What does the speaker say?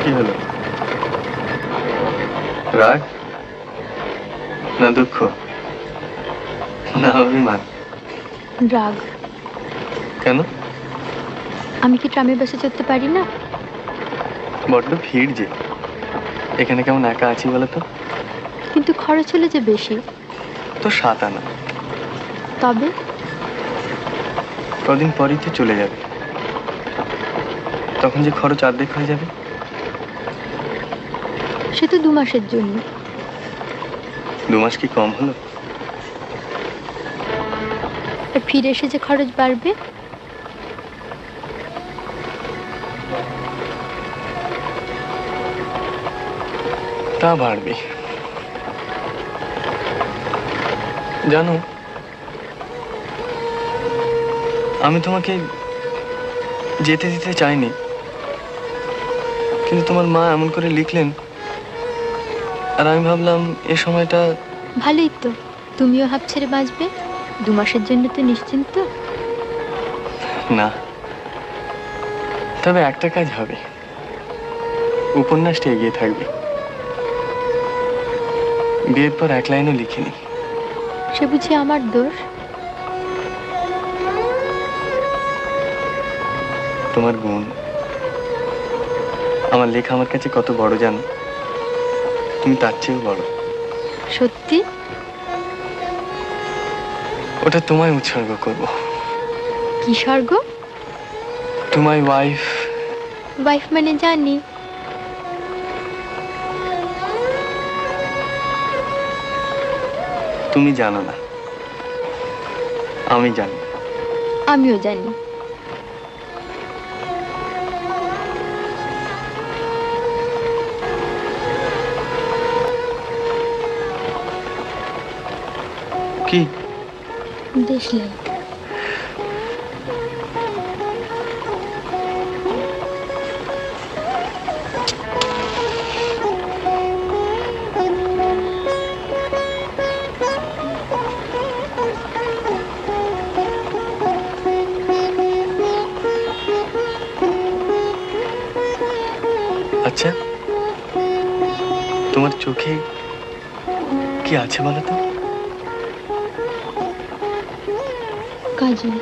কি হলো? রাগ না দুঃখ না অভিমান? রাগ। কেন? আমি কি ট্রামে বাসে চড়তে পারি না? বড্ড ভিড় যে, এখানে কেমন একা আছি বলো তো? কিন্তু খরচ হলে যে বেশি। তো 7 আনা। তবে কদিন পরই তো চলে যাবে, তখন যে খরচ অর্ধেক হয়ে যাবে। সে তো 2 মাসের জন্য। 2 মাস কি কম হলো? আর ফিরে এসে যে খরচ বাড়বে। তা বাড়বে। জানো, আমি তোমাকে যেতে দিতে চাইনি, কিন্তু তোমার মা এমন করে লিখলেন, আর আমি ভাবলাম এ সময়টা। ভালোই তো, তুমিও হাঁপ ছেড়ে বাঁচবে। 2 মাসের জন্য তো নিশ্চিন্ত। না, তবে একটা কাজ হবে, উপন্যাসটা এগিয়ে থাকবে। বিয়ের পর 1 লাইনও লিখিনি। সে বুঝি আমার দোষ? তোমার গুণ। আমার লেখা আমার কাছে কত বড় জানো? তুমি তার চেয়েও বড়। সত্যি? ওটা তোমায় উৎসর্গ করব। কি স্বর্গ? To my wife. ওয়াইফ মানে জানি। তুমি জানো না, আমি জানি। আমিও জানি। কি? দেশলাই। আচ্ছা, তোমার চোখে কি আছে বলো তো? কাজল।